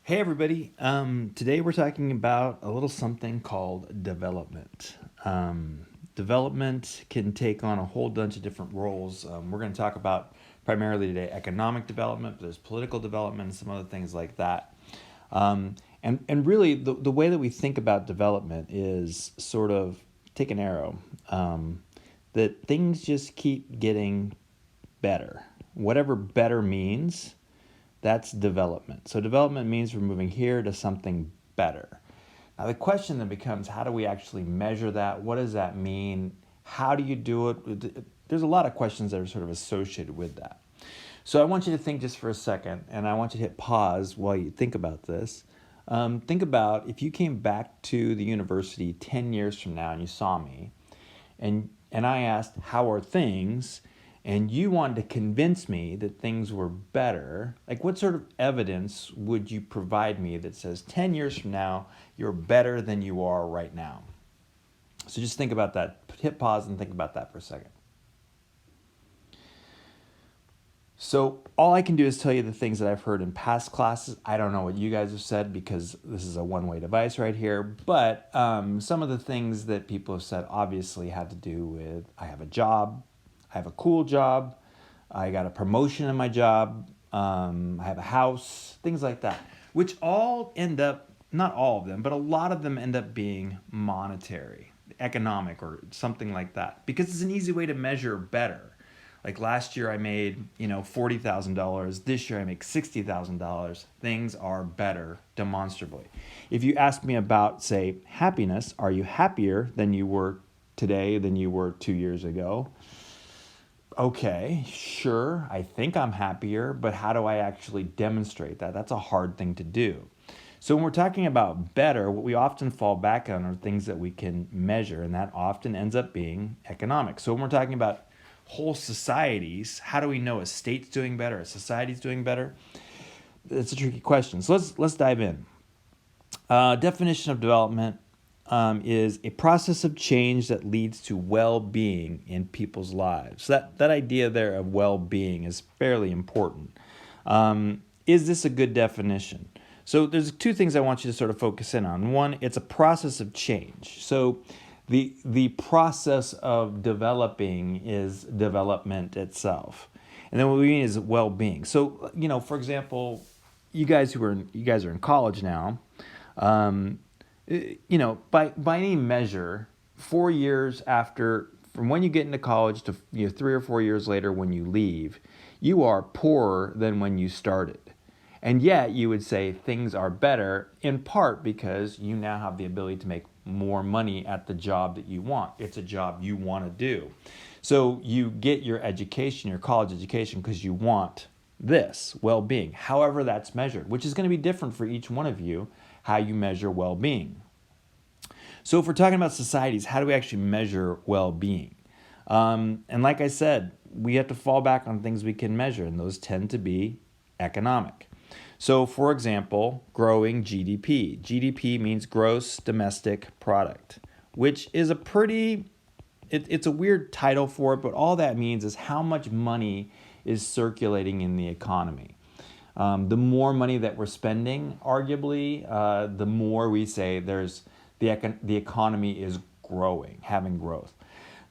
Hey everybody. Today we're talking about a little something called development. Development can take on a whole bunch of different roles. We're going to talk about primarily today economic development, but there's political development and some other things like that. And really, the way that we think about development is sort of take an arrow, that things just keep getting better. Whatever better means, that's development. So development means we're moving here to something better. Now the question then becomes, how do we actually measure that? What does that mean? How do you do it? There's a lot of questions that are sort of associated with that. So I want you to think just for a second, and I want you to hit pause while you think about this. Think about if you came back to the university 10 years from now and you saw me, and I asked, how are things? And you wanted to convince me that things were better, like what sort of evidence would you provide me that says 10 years from now, you're better than you are right now? So just think about that. Hit pause and think about that for a second. So all I can do is tell you the things that I've heard in past classes. I don't know what you guys have said because this is a one-way device right here. But some of the things that people have said obviously have to do with I have a job, I have a cool job, I got a promotion in my job, I have a house, things like that, which all end up, not all of them, but a lot of them end up being monetary, economic, or something like that, because it's an easy way to measure better. Like last year I made, $40,000. This year I make $60,000. Things are better demonstrably. If you ask me about, say, happiness, are you happier than you were today than you were 2 years ago? Okay, sure, I think I'm happier, but how do I actually demonstrate that? That's a hard thing to do. So when we're talking about better, what we often fall back on are things that we can measure, and that often ends up being economic. So when we're talking about whole societies, how do we know a state's doing better, a society's doing better? It's a tricky question. So let's dive in. Definition of development is a process of change that leads to well-being in people's lives. So that idea there of well-being is fairly important. Is this a good definition? So there's two things I want you to sort of focus in on. One, it's a process of change. So the process of developing is development itself. And then what we mean is well-being. So, for example, you guys are in college now. By any measure, 4 years after, from when you get into college to 3 or 4 years later when you leave, you are poorer than when you started. And yet you would say things are better in part because you now have the ability to make more money at the job that you want. It's a job you want to do. So you get your education, your college education, because you want this well-being, however that's measured, which is going to be different for each one of you, how you measure well-being. So if we're talking about societies, how do we actually measure well-being? And like I said, we have to fall back on things we can measure, and those tend to be economic. So for example, growing GDP. GDP means gross domestic product, which is it's a weird title for it, but all that means is how much money is circulating in the economy. The more money that we're spending, arguably, the more we say the economy is growing, having growth.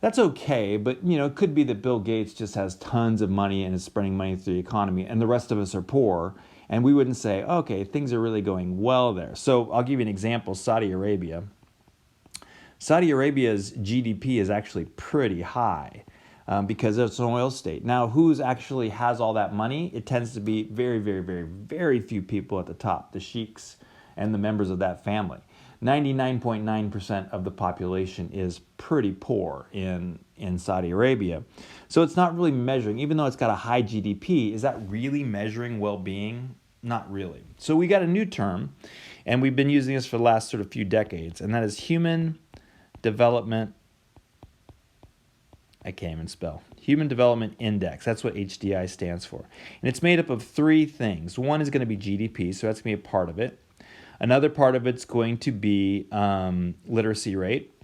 That's okay, but it could be that Bill Gates just has tons of money and is spreading money through the economy, and the rest of us are poor, and we wouldn't say, okay, things are really going well there. So I'll give you an example: Saudi Arabia. Saudi Arabia's GDP is actually pretty high. Because it's an oil state. Now, who's actually has all that money? It tends to be very, very, very, very few people at the top, the sheiks and the members of that family. 99.9% of the population is pretty poor in Saudi Arabia. So it's not really measuring, even though it's got a high GDP, is that really measuring well-being? Not really. So we got a new term, and we've been using this for the last sort of few decades, and that is human development. I can't even spell. Human Development Index. That's what HDI stands for. And it's made up of three things. One is going to be GDP, so that's going to be a part of it. Another part of it's going to be literacy rate.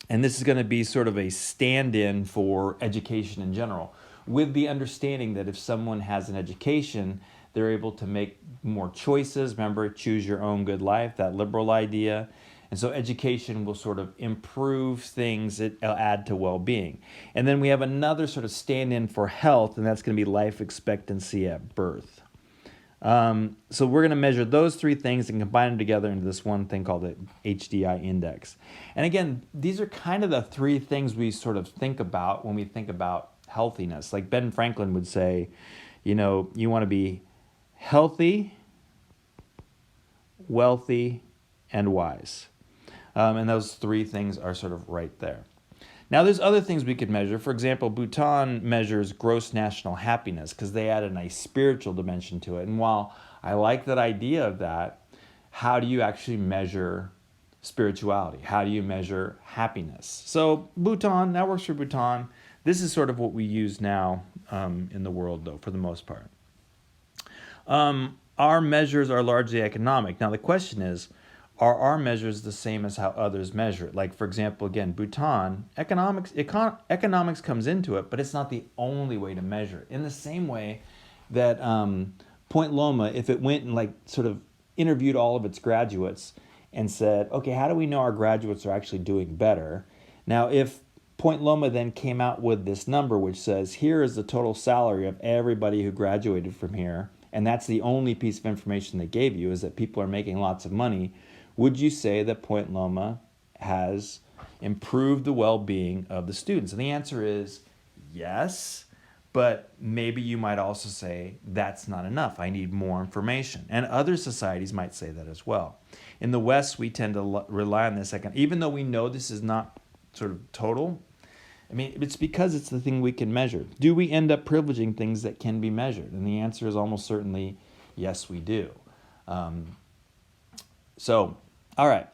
And this is going to be sort of a stand-in for education in general, with the understanding that if someone has an education, They're able to make more choices. Remember, choose your own good life, that liberal idea. And so education will sort of improve things that add to well-being. And then we have another sort of stand-in for health, and that's going to be life expectancy at birth. So we're going to measure those three things and combine them together into this one thing called the HDI index. And again, these are kind of the three things we sort of think about when we think about healthiness. Like Ben Franklin would say, you want to be healthy, wealthy, and wise. And those three things are sort of right there. Now, there's other things we could measure. For example, Bhutan measures gross national happiness because they add a nice spiritual dimension to it. And while I like that idea of that, how do you actually measure spirituality? How do you measure happiness? So Bhutan, that works for Bhutan. This is sort of what we use now in the world, though, for the most part. Our measures are largely economic. Now, the question is, are our measures the same as how others measure it? Like, for example, again, Bhutan, economics comes into it, but it's not the only way to measure it. In the same way that Point Loma, if it went and like sort of interviewed all of its graduates and said, okay, how do we know our graduates are actually doing better? Now, if Point Loma then came out with this number which says, here is the total salary of everybody who graduated from here, and that's the only piece of information they gave you, is that people are making lots of money, would you say that Point Loma has improved the well-being of the students? And the answer is yes, but maybe you might also say that's not enough. I need more information. And other societies might say that as well. In the West, we tend to rely on this, even though we know this is not sort of total. I mean, it's because it's the thing we can measure. Do we end up privileging things that can be measured? And the answer is almost certainly yes, we do. All right.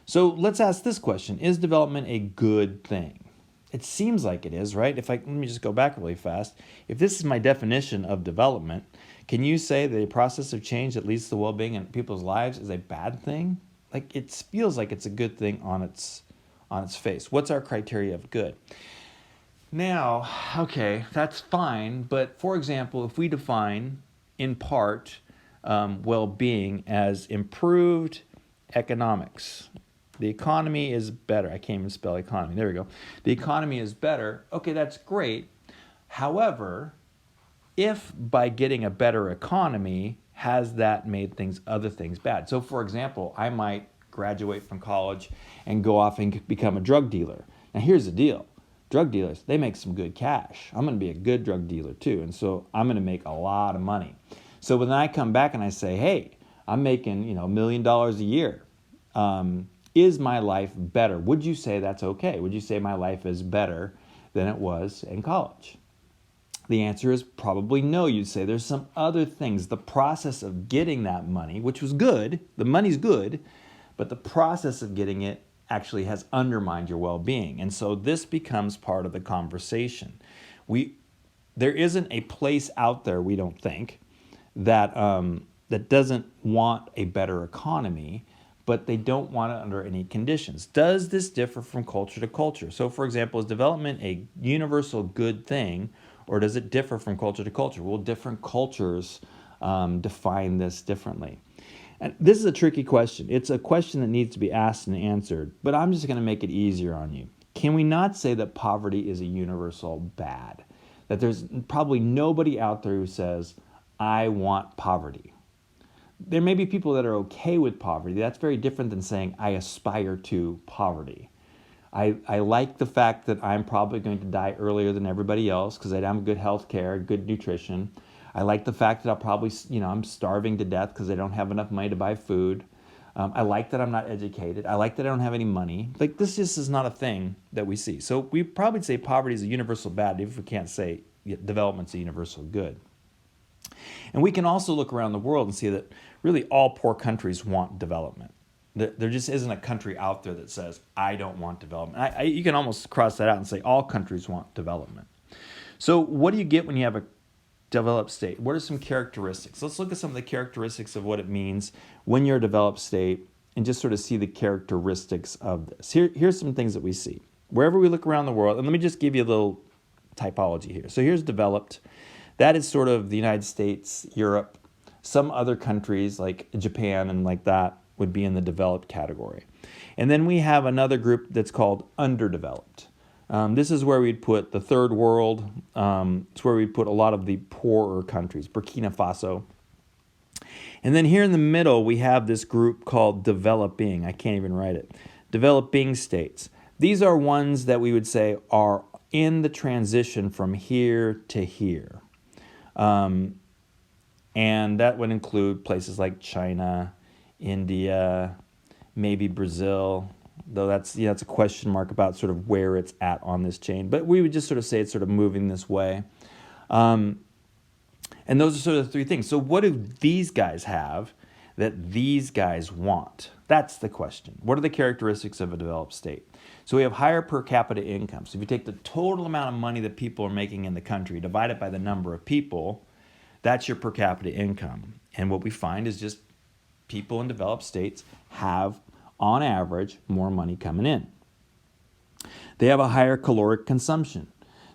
So let's ask this question. Is development a good thing? It seems like it is, right? Let me just go back really fast. If this is my definition of development, can you say that a process of change that leads to well-being in people's lives is a bad thing? Like, it feels like it's a good thing on its face. What's our criteria of good? Now, okay, that's fine, but for example, if we define, in part, well-being as improved economics. The economy is better. I can't even spell economy. There we go. The economy is better. Okay, that's great. However, if by getting a better economy, has that made other things bad? So for example, I might graduate from college and go off and become a drug dealer. Now here's the deal. Drug dealers, they make some good cash. I'm going to be a good drug dealer too. And so I'm going to make a lot of money. So when I come back and I say, hey, I'm making, $1 million a year. Is my life better? Would you say that's okay? Would you say my life is better than it was in college? The answer is probably no. You'd say there's some other things. The process of getting that money, which was good, the money's good, but the process of getting it actually has undermined your well-being. And so this becomes part of the conversation. There isn't a place out there, we don't think, that doesn't want a better economy, but they don't want it under any conditions. Does this differ from culture to culture? So for example, is development a universal good thing, or does it differ from culture to culture? Well, different cultures define this differently. And this is a tricky question. It's a question that needs to be asked and answered, but I'm just going to make it easier on you. Can we not say that poverty is a universal bad? That there's probably nobody out there who says, I want poverty. There may be people that are okay with poverty. That's very different than saying, I aspire to poverty. I like the fact that I'm probably going to die earlier than everybody else because I have good health care, good nutrition. I like the fact that I'll probably, I'm starving to death because I don't have enough money to buy food. I like that I'm not educated. I like that I don't have any money. Like, this just is not a thing that we see. So we probably say poverty is a universal bad if we can't say development's a universal good. And we can also look around the world and see that really all poor countries want development. There just isn't a country out there that says, I don't want development. You can almost cross that out and say all countries want development. So what do you get when you have a developed state? What are some characteristics? Let's look at some of the characteristics of what it means when you're a developed state and just sort of see the characteristics of this. Here's some things that we see. Wherever we look around the world, and let me just give you a little typology here. So here's developed. That is sort of the United States, Europe, Some other countries like Japan and like that would be in the developed category. And then we have another group that's called underdeveloped. This is where we'd put the third world. It's where we'd put a lot of the poorer countries, Burkina Faso. And then here in the middle, we have this group called developing. I can't even write it. Developing states. These are ones that we would say are in the transition from here to here. And that would include places like China, India, maybe Brazil, though that's a question mark about sort of where it's at on this chain. But we would just sort of say it's sort of moving this way. And those are sort of the three things. So what do these guys have that these guys want? That's the question. What are the characteristics of a developed state? So we have higher per capita income. So if you take the total amount of money that people are making in the country, divide it by the number of people, that's your per capita income. And what we find is just people in developed states have, on average, more money coming in. They have a higher caloric consumption.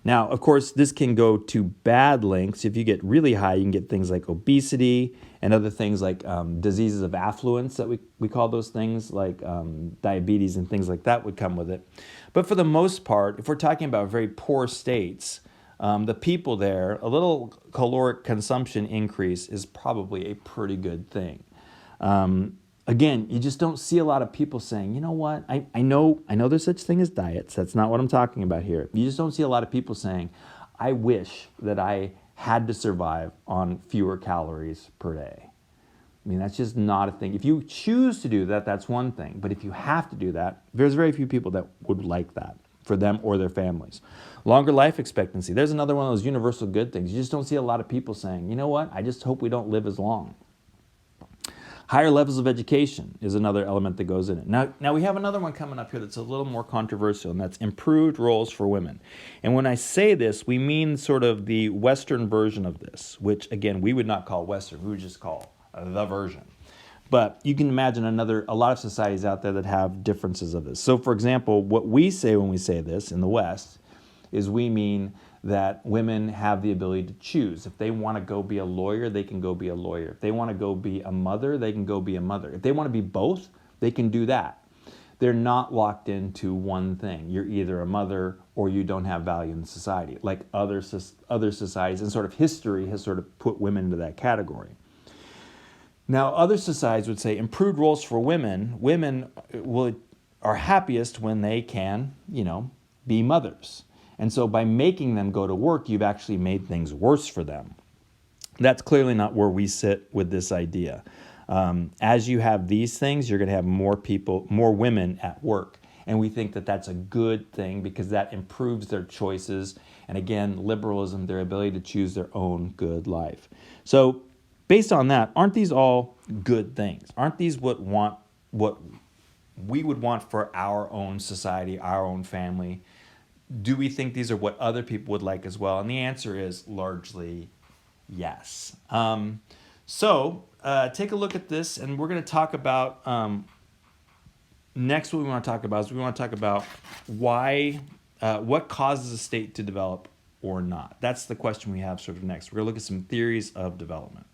Now, of course, this can go to bad lengths. If you get really high, you can get things like obesity and other things like diseases of affluence that we call those things, like diabetes and things like that would come with it. But for the most part, if we're talking about very poor states, the people there, a little caloric consumption increase is probably a pretty good thing. Again, you just don't see a lot of people saying, you know what, I know there's such thing as diets. That's not what I'm talking about here. You just don't see a lot of people saying, I wish that I had to survive on fewer calories per day. I mean, that's just not a thing. If you choose to do that, that's one thing. But if you have to do that, there's very few people that would like that for them or their families. Longer life expectancy. There's another one of those universal good things. You just don't see a lot of people saying, you know what, I just hope we don't live as long. Higher levels of education is another element that goes in it. Now we have another one coming up here that's a little more controversial, and that's improved roles for women. And when I say this, we mean sort of the Western version of this, which, again, we would not call Western. We would just call the version. But you can imagine a lot of societies out there that have differences of this. So, for example, what we say when we say this in the West is we mean that women have the ability to choose. If they want to go be a lawyer, they can go be a lawyer. If they want to go be a mother, they can go be a mother. If they want to be both, they can do that. They're not locked into one thing. You're either a mother or you don't have value in society, like other societies, and sort of history has sort of put women into that category. Now, other societies would say improved roles for women. Women are happiest when they can, be mothers. And so by making them go to work, you've actually made things worse for them. That's clearly not where we sit with this idea. As you have these things, you're going to have more women at work. And we think that that's a good thing because that improves their choices. And again, liberalism, their ability to choose their own good life. So based on that, aren't these all good things? Aren't these what we would want for our own society, our own family? Do we think these are what other people would like as well? And the answer is largely yes. So take a look at this, and we're going to talk about, next what we want to talk about is we want to talk about what causes a state to develop or not. That's the question we have sort of next. We're going to look at some theories of development.